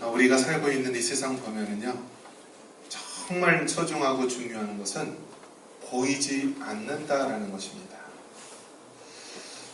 우리가 살고 있는 이 세상 보면은요, 정말 소중하고 중요한 것은 보이지 않는다라는 것입니다.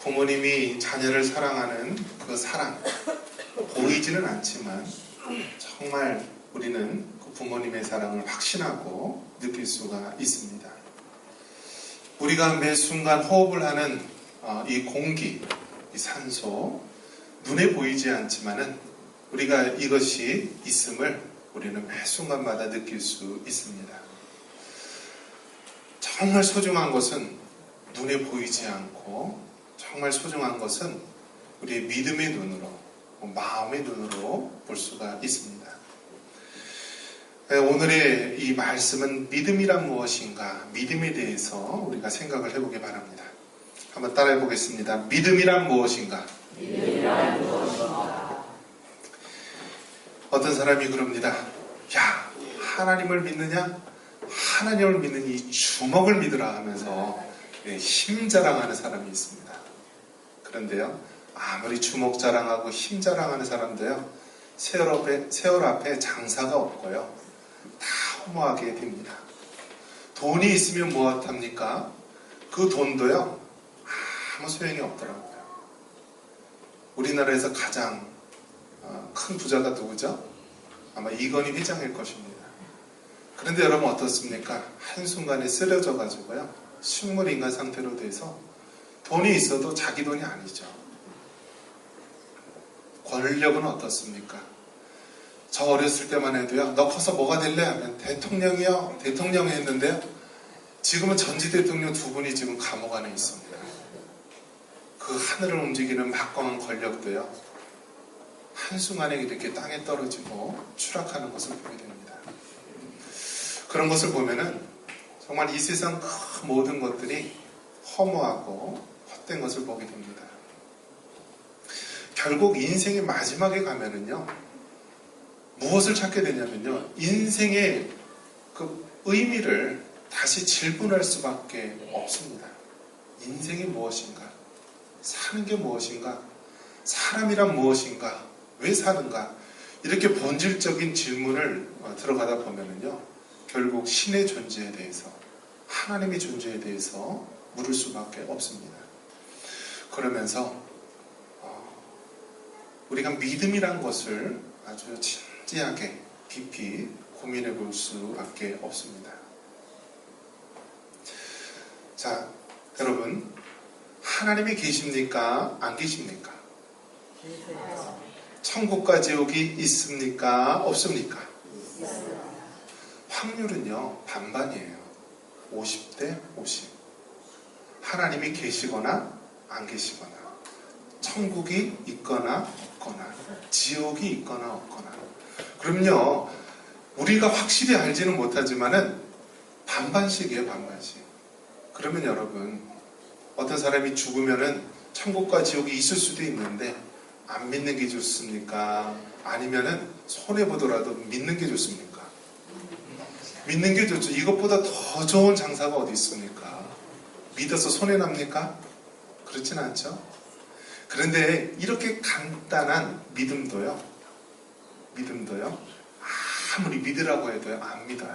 부모님이 자녀를 사랑하는 그 사랑, 보이지는 않지만 정말 우리는 그 부모님의 사랑을 확신하고 느낄 수가 있습니다. 우리가 매 순간 호흡을 하는 이 공기, 이 산소, 눈에 보이지 않지만은 우리가 이것이 있음을 우리는 매 순간마다 느낄 수 있습니다. 정말 소중한 것은 눈에 보이지 않고 정말 소중한 것은 우리의 믿음의 눈으로, 마음의 눈으로 볼 수가 있습니다. 오늘의 이 말씀은 믿음이란 무엇인가, 믿음에 대해서 우리가 생각을 해보기 바랍니다. 한번 따라해 보겠습니다. 믿음이란 무엇인가? 믿음이란 무엇인가? 어떤 사람이 그럽니다. 야, 하나님을 믿느냐? 하나님을 믿는 이 주먹을 믿으라 하면서 힘 자랑하는 사람이 있습니다. 그런데요, 아무리 주먹 자랑하고 힘 자랑하는 사람도요, 세월 앞에 장사가 없고요, 다 허무하게 됩니다. 돈이 있으면 무엇합니까? 그 돈도요, 아무 소용이 없더라고요. 우리나라에서 가장 큰 부자가 누구죠? 아마 이건희 회장일 것입니다. 그런데 여러분 어떻습니까? 한순간에 쓰러져 가지고요, 식물인간 상태로 돼서 돈이 있어도 자기 돈이 아니죠. 권력은 어떻습니까? 저 어렸을 때만 해도요, 너 커서 뭐가 될래? 하면 대통령이요, 대통령이 했는데요, 지금은 전직 대통령 두 분이 지금 감옥 안에 있습니다. 그 하늘을 움직이는 막강한 권력도요, 한순간에 이렇게 땅에 떨어지고 추락하는 것을 보게 됩니다. 그런 것을 보면은 정말 이 세상 그 모든 것들이 허무하고 헛된 것을 보게 됩니다. 결국 인생의 마지막에 가면은요, 무엇을 찾게 되냐면요, 인생의 그 의미를 다시 질문할 수밖에 없습니다. 인생이 무엇인가? 사는 게 무엇인가? 사람이란 무엇인가? 왜 사는가? 이렇게 본질적인 질문을 들어가다 보면은요, 결국 신의 존재에 대해서, 하나님의 존재에 대해서 물을 수밖에 없습니다. 그러면서 우리가 믿음이란 것을 아주 진지하게 깊이 고민해 볼 수밖에 없습니다. 자, 여러분, 하나님이 계십니까? 안 계십니까? 천국과 지옥이 있습니까? 없습니까? 확률은요, 반반이에요. 50대 50. 하나님이 계시거나 안 계시거나, 천국이 있거나 없거나, 지옥이 있거나 없거나. 그럼요, 우리가 확실히 알지는 못하지만은 반반씩이에요, 반반씩. 그러면 여러분, 어떤 사람이 죽으면은 천국과 지옥이 있을 수도 있는데 안 믿는 게 좋습니까? 아니면은 손해보더라도 믿는 게 좋습니까? 믿는 게 좋죠. 이것보다 더 좋은 장사가 어디 있습니까? 믿어서 손해납니까? 그렇진 않죠. 그런데 이렇게 간단한 믿음도요, 아무리 믿으라고 해도요, 안 믿어요.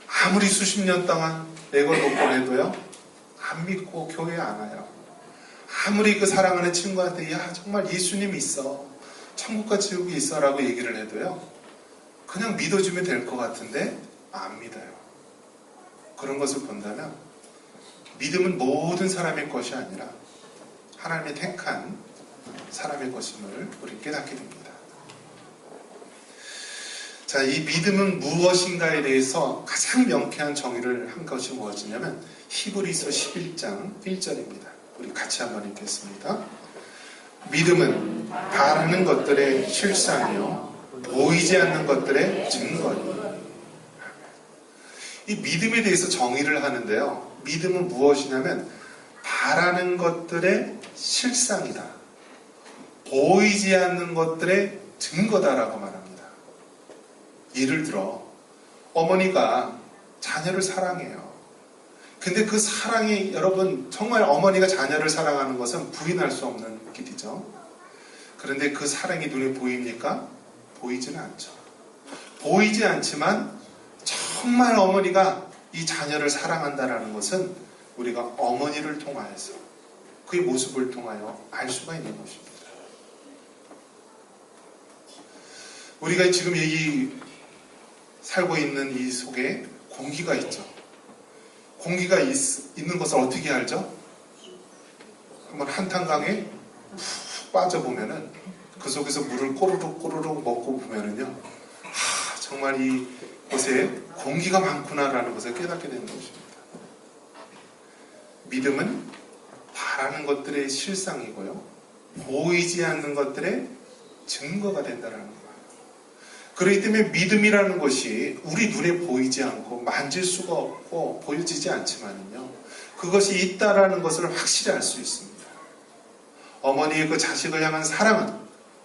아무리 수십 년 동안 애걸 못 보내도요, 안 믿고 교회 안 와요. 아무리 그 사랑하는 친구한테 야, 정말 예수님이 있어, 천국과 지옥이 있어 라고 얘기를 해도요, 그냥 믿어주면 될 것 같은데 안 믿어요. 그런 것을 본다면 믿음은 모든 사람의 것이 아니라 하나님의 택한 사람의 것임을 우리 깨닫게 됩니다. 자, 이 믿음은 무엇인가에 대해서 가장 명쾌한 정의를 한 것이 무엇이냐면 히브리서 11장 1절입니다. 우리 같이 한번 읽겠습니다. 믿음은 바라는 것들의 실상이요 보이지 않는 것들의 증거니. 이 믿음에 대해서 정의를 하는데요, 믿음은 무엇이냐면 바라는 것들의 실상이다, 보이지 않는 것들의 증거다라고 말합니다. 예를 들어 어머니가 자녀를 사랑해요. 근데 그 사랑이, 여러분, 정말 어머니가 자녀를 사랑하는 것은 부인할 수 없는 길이죠. 그런데 그 사랑이 눈에 보입니까? 보이지는 않죠. 보이지 않지만 정말 어머니가 이 자녀를 사랑한다는 것은 우리가 어머니를 통하여서 그의 모습을 통하여 알 수가 있는 것입니다. 우리가 지금 살고 있는 이 속에 공기가 있죠. 공기가 있는 것을 어떻게 알죠? 한번 한탄강에 푹 빠져보면은 그 속에서 물을 꼬르륵 꼬르륵 먹고 보면은요, 정말 이곳에 공기가 많구나라는 것을 깨닫게 되는 것입니다. 믿음은 바라는 것들의 실상이고요, 보이지 않는 것들의 증거가 된다는 거예요. 그렇기 때문에 믿음이라는 것이 우리 눈에 보이지 않고 만질 수가 없고 보여지지 않지만요, 그것이 있다라는 것을 확실히 알 수 있습니다. 어머니의 그 자식을 향한 사랑은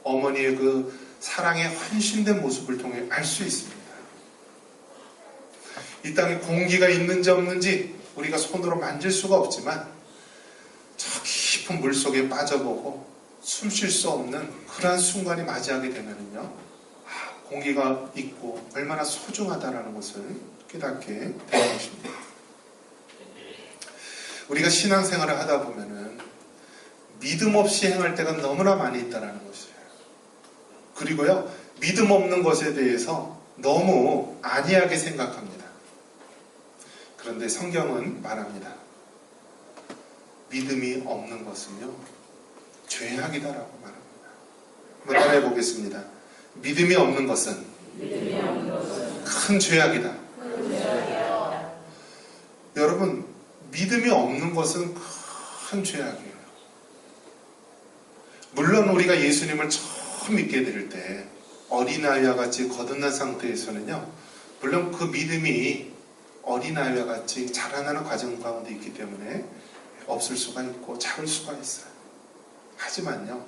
어머니의 그 사랑에 헌신된 모습을 통해 알 수 있습니다. 이 땅에 공기가 있는지 없는지 우리가 손으로 만질 수가 없지만 저 깊은 물 속에 빠져보고 숨 쉴 수 없는 그러한 순간이 맞이하게 되면요, 공기가 있고 얼마나 소중하다는 것을 깨닫게 되는 것입니다. 우리가 신앙생활을 하다 보면은 믿음 없이 행할 때가 너무나 많이 있다는 것이에요. 그리고요, 믿음 없는 것에 대해서 너무 안이하게 생각합니다. 그런데 성경은 말합니다. 믿음이 없는 것은요, 죄악이다라고 말합니다. 한번 따라해 보겠습니다. 믿음이 없는 것은 큰 죄악이다. 여러분, 믿음이 없는 것은 큰 죄악이에요. 물론 우리가 예수님을 처음 믿게 될 때 어린아이와 같이 거듭난 상태에서는요, 물론 그 믿음이 어린아이와 같이 자라나는 과정 가운데 있기 때문에 없을 수가 있고 작을 수가 있어요. 하지만요,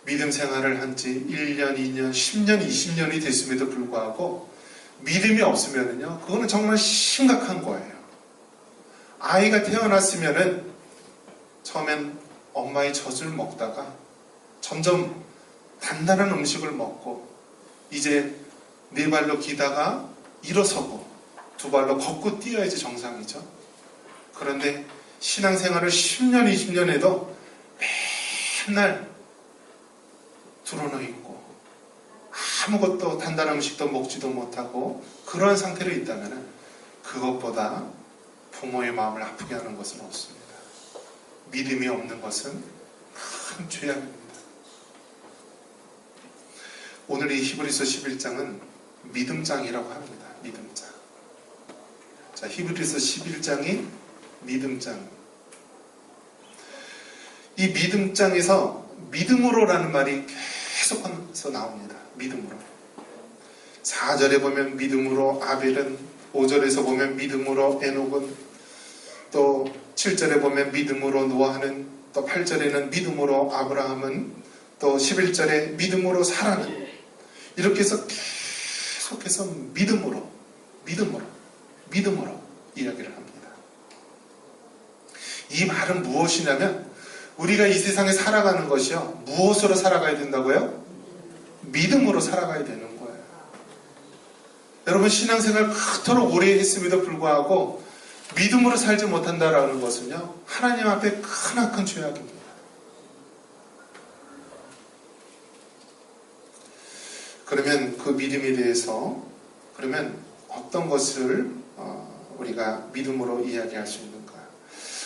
믿음 생활을 한 지 1년, 2년, 10년, 20년이 됐음에도 불구하고 믿음이 없으면요, 그거는 정말 심각한 거예요. 아이가 태어났으면은 처음엔 엄마의 젖을 먹다가 점점 단단한 음식을 먹고 이제 네 발로 기다가 일어서고 두 발로 걷고 뛰어야지 정상이죠. 그런데 신앙생활을 10년, 20년 해도 맨날 드러누워 있고 아무것도 단단한 음식도 먹지도 못하고 그러한 상태로 있다면 그것보다 부모의 마음을 아프게 하는 것은 없습니다. 믿음이 없는 것은 큰 죄악입니다. 오늘 이 히브리서 11장은 믿음장이라고 합니다. 믿음장. 자, 히브리서 11장이 믿음장. 이 믿음장에서 믿음으로라는 말이 계속해서 나옵니다. 믿음으로. 4절에 보면 믿음으로 아벨은, 5절에서 보면 믿음으로 에녹은, 또 7절에 보면 믿음으로 노아는, 또 8절에는 믿음으로 아브라함은, 또 11절에 믿음으로 사라는, 이렇게 해서 계속해서 믿음으로 이야기를 합니다. 이 말은 무엇이냐면 우리가 이 세상에 살아가는 것이요, 무엇으로 살아가야 된다고요? 믿음으로 살아가야 되는 거예요. 여러분, 신앙생활 그토록 오래 했음에도 불구하고 믿음으로 살지 못한다라는 것은요, 하나님 앞에 크나큰 죄악입니다. 그러면 그 믿음에 대해서 그러면 어떤 것을 우리가 믿음으로 이야기할 수 있는가?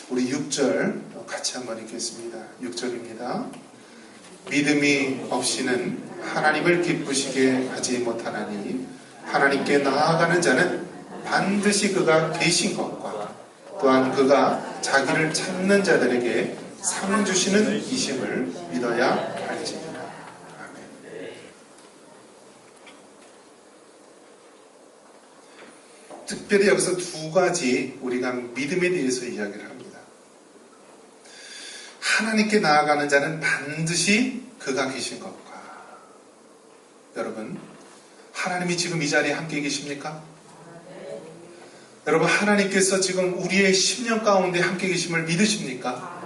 우리 6절 같이 한번 읽겠습니다. 6절입니다. 믿음이 없이는 하나님을 기쁘시게 하지 못하나니 하나님께 나아가는 자는 반드시 그가 계신 것과 또한 그가 자기를 찾는 자들에게 상 주시는 이심을 믿어야 할지니라. 특별히 여기서 두 가지 우리가 믿음에 대해서 이야기를 합니다. 하나님께 나아가는 자는 반드시 그가 계신 것과, 여러분, 하나님이 지금 이 자리에 함께 계십니까? 여러분, 하나님께서 지금 우리의 심령 가운데 함께 계심을 믿으십니까?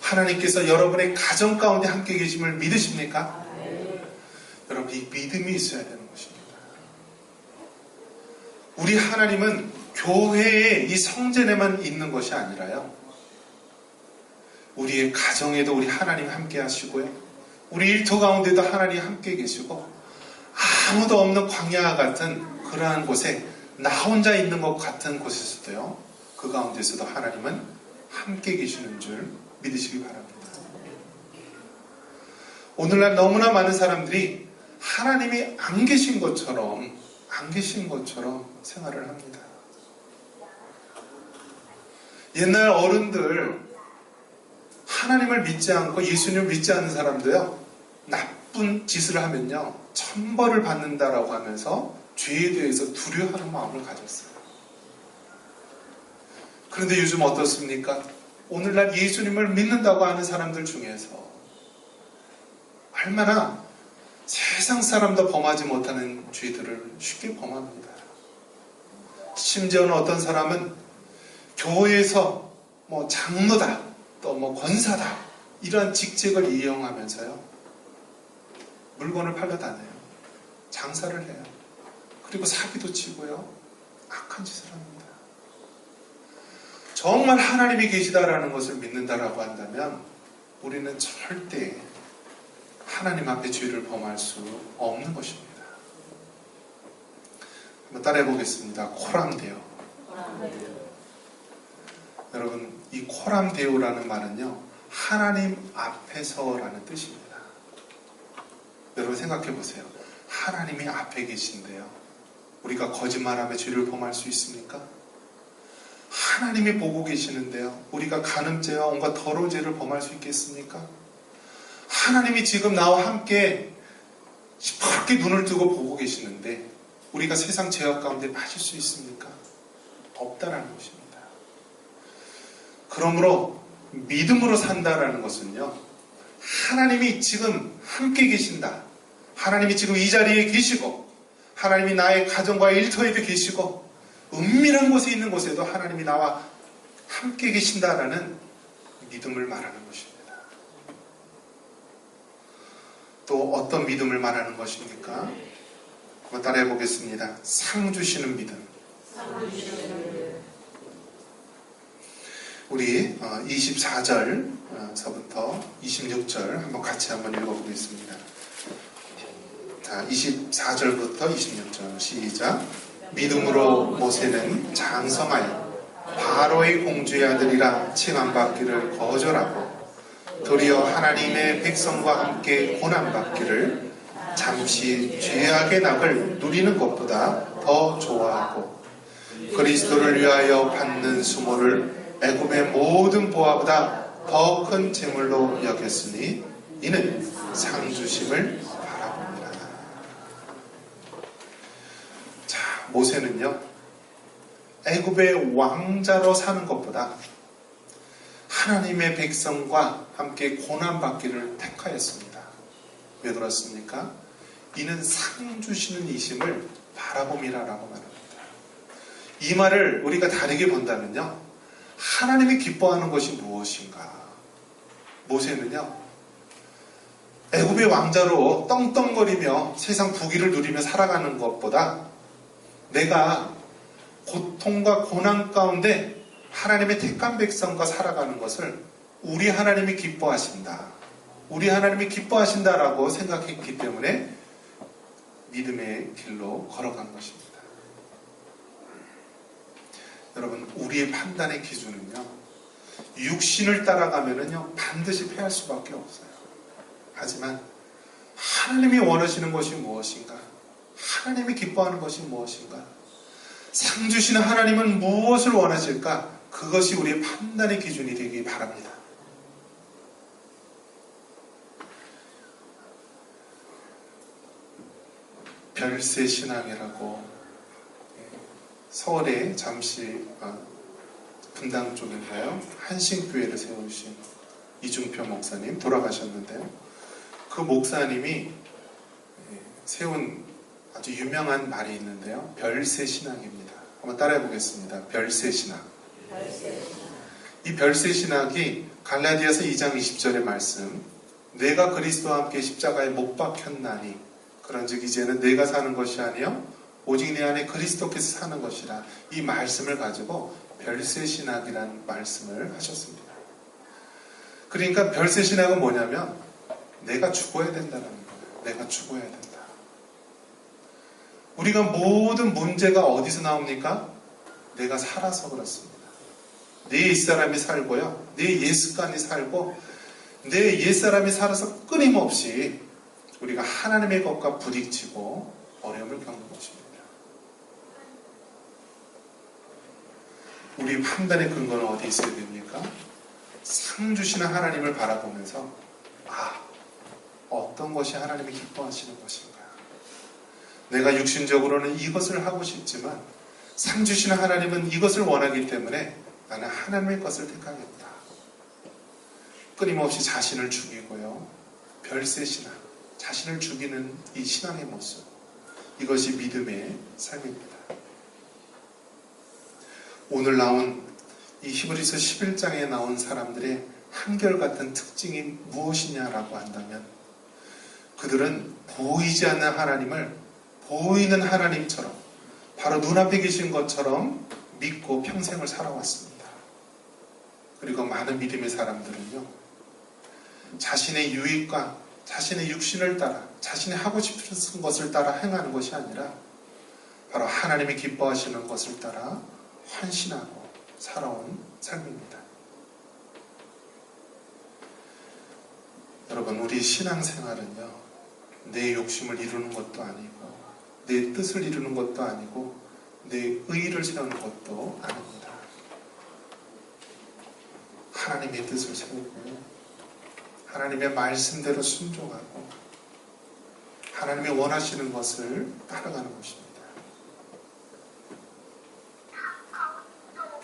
하나님께서 여러분의 가정 가운데 함께 계심을 믿으십니까? 여러분, 이 믿음이 있어야 되는 것입니다. 우리 하나님은 교회의 이 성전에만 있는 것이 아니라요, 우리의 가정에도 우리 하나님 함께 하시고요, 우리 일터 가운데도 하나님 함께 계시고, 아무도 없는 광야와 같은 그러한 곳에 나 혼자 있는 것 같은 곳에서도요, 그 가운데서도 하나님은 함께 계시는 줄 믿으시기 바랍니다. 오늘날 너무나 많은 사람들이 하나님이 안 계신 것처럼 생활을 합니다. 옛날 어른들, 하나님을 믿지 않고 예수님을 믿지 않는 사람도요, 나쁜 짓을 하면요 천벌을 받는다라고 하면서 죄에 대해서 두려워하는 마음을 가졌어요. 그런데 요즘 어떻습니까? 오늘날 예수님을 믿는다고 하는 사람들 중에서 얼마나 세상 사람도 범하지 못하는 죄들을 쉽게 범합니다. 심지어는 어떤 사람은 교회에서 장로다, 또 권사다, 이러한 직책을 이용하면서요, 물건을 팔러 다녀요. 장사를 해요. 그리고 사기도 치고요, 악한 짓을 합니다. 정말 하나님이 계시다라는 것을 믿는다라고 한다면 우리는 절대 하나님 앞에 죄를 범할 수 없는 것입니다. 한번 따라해 보겠습니다. 코람데오. 여러분, 이 코람데오라는 말은요, 하나님 앞에서라는 뜻입니다. 여러분 생각해 보세요. 하나님이 앞에 계신데요, 우리가 거짓말하며 죄를 범할 수 있습니까? 하나님이 보고 계시는데요, 우리가 간음죄와 온갖 더러운 죄를 범할 수 있겠습니까? 하나님이 지금 나와 함께 시퍼렇게 눈을 뜨고 보고 계시는데 우리가 세상 죄악 가운데 빠질 수 있습니까? 없다라는 것입니다. 그러므로 믿음으로 산다라는 것은요, 하나님이 지금 함께 계신다, 하나님이 지금 이 자리에 계시고, 하나님이 나의 가정과 일터에도 계시고, 은밀한 곳에 있는 곳에도 하나님이 나와 함께 계신다라는 믿음을 말하는 것입니다. 또 어떤 믿음을 말하는 것입니까? 한번 따라해 보겠습니다. 상 주시는 믿음. 우리 24절서부터 26절 한번 같이 한번 읽어보겠습니다. 자, 24절부터 26절 시작. 믿음으로 모세는 장성하여 바로의 공주의 아들이라 칭함받기를 거절하고 도리어 하나님의 백성과 함께 고난받기를 잠시 죄악의 낙을 누리는 것보다 더 좋아하고 그리스도를 위하여 받는 수모를 애굽의 모든 보화보다 더 큰 재물로 여겼으니 이는 상 주심을 바라봅니다. 자, 모세는요, 애굽의 왕자로 사는 것보다 하나님의 백성과 함께 고난받기를 택하였습니다. 왜 그렇습니까? 이는 상 주시는 이심을 바라봄이라고 말합니다. 이 말을 우리가 다르게 본다면요, 하나님이 기뻐하는 것이 무엇인가? 모세는요, 애굽의 왕자로 떵떵거리며 세상 부귀를 누리며 살아가는 것보다 내가 고통과 고난 가운데 하나님의 택한 백성과 살아가는 것을 우리 하나님이 기뻐하신다, 우리 하나님이 기뻐하신다라고 생각했기 때문에 믿음의 길로 걸어간 것입니다. 여러분, 우리의 판단의 기준은요, 육신을 따라가면은요 반드시 패할 수밖에 없어요. 하지만 하나님이 원하시는 것이 무엇인가? 하나님이 기뻐하는 것이 무엇인가? 상 주시는 하나님은 무엇을 원하실까? 그것이 우리의 판단의 기준이 되기 바랍니다. 별세신앙이라고 서울에 잠시 분당 쪽인가요? 한신교회를 세우신 이중표 목사님 돌아가셨는데요. 그 목사님이 세운 아주 유명한 말이 있는데요. 별세신학입니다. 한번 따라해 보겠습니다. 별세신학. 이 별세신학이 갈라디아서 2장 20절의 말씀, 내가 그리스도와 함께 십자가에 못 박혔나니 그런즉 이제는 내가 사는 것이 아니요 오직 내 안에 그리스도께서 사는 것이라. 이 말씀을 가지고 별세신학이라는 말씀을 하셨습니다. 그러니까 별세신학은 뭐냐면 내가 죽어야 된다는 거예요. 내가 죽어야 된다. 우리가 모든 문제가 어디서 나옵니까? 내가 살아서 그렇습니다. 내 옛사람이 살고요. 내 옛습관이 살고 내 옛사람이 살아서 끊임없이 우리가 하나님의 것과 부딪히고 어려움을 겪는 것입니다. 우리 판단의 근거는 어디에 있어야 됩니까? 상 주시는 하나님을 바라보면서 어떤 것이 하나님이 기뻐하시는 것인가? 내가 육신적으로는 이것을 하고 싶지만 상 주시는 하나님은 이것을 원하기 때문에 나는 하나님의 것을 택하겠다. 끊임없이 자신을 죽이고요. 별세신앙, 자신을 죽이는 이 신앙의 모습, 이것이 믿음의 삶입니다. 오늘 나온 이 히브리서 11장에 나온 사람들의 한결같은 특징이 무엇이냐라고 한다면 그들은 보이지 않는 하나님을 보이는 하나님처럼 바로 눈앞에 계신 것처럼 믿고 평생을 살아왔습니다. 그리고 많은 믿음의 사람들은요, 자신의 유익과 자신의 육신을 따라 자신이 하고 싶은 것을 따라 행하는 것이 아니라 바로 하나님이 기뻐하시는 것을 따라 헌신하고 살아온 삶입니다. 여러분, 우리 신앙생활은요, 내 욕심을 이루는 것도 아니고 내 뜻을 이루는 것도 아니고 내 의의를 세우는 것도 아닙니다. 하나님의 뜻을 세우고 하나님의 말씀대로 순종하고 하나님이 원하시는 것을 따라가는 것입니다.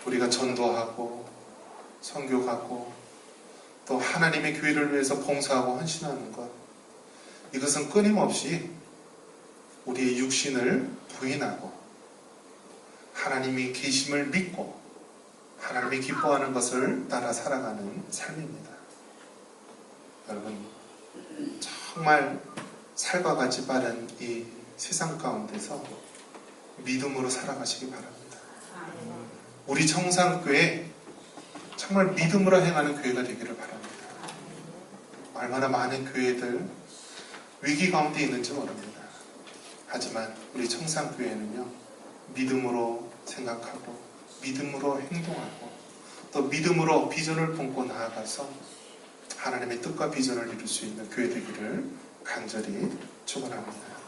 우리가 전도하고 선교하고 또 하나님의 교회를 위해서 봉사하고 헌신하는 것, 이것은 끊임없이 우리의 육신을 부인하고 하나님이 계심을 믿고 하나님이 기뻐하는 것을 따라 살아가는 삶입니다. 여러분, 정말 살과 같이 빠른 이 세상 가운데서 믿음으로 살아가시기 바랍니다. 우리 청산교회 정말 믿음으로 행하는 교회가 되기를 바랍니다. 얼마나 많은 교회들 위기 가운데 있는지 모릅니다. 하지만 우리 청산교회는요, 믿음으로 생각하고 믿음으로 행동하고 또 믿음으로 비전을 품고 나아가서 하나님의 뜻과 비전을 이룰 수 있는 교회 되기를 간절히 축원합니다.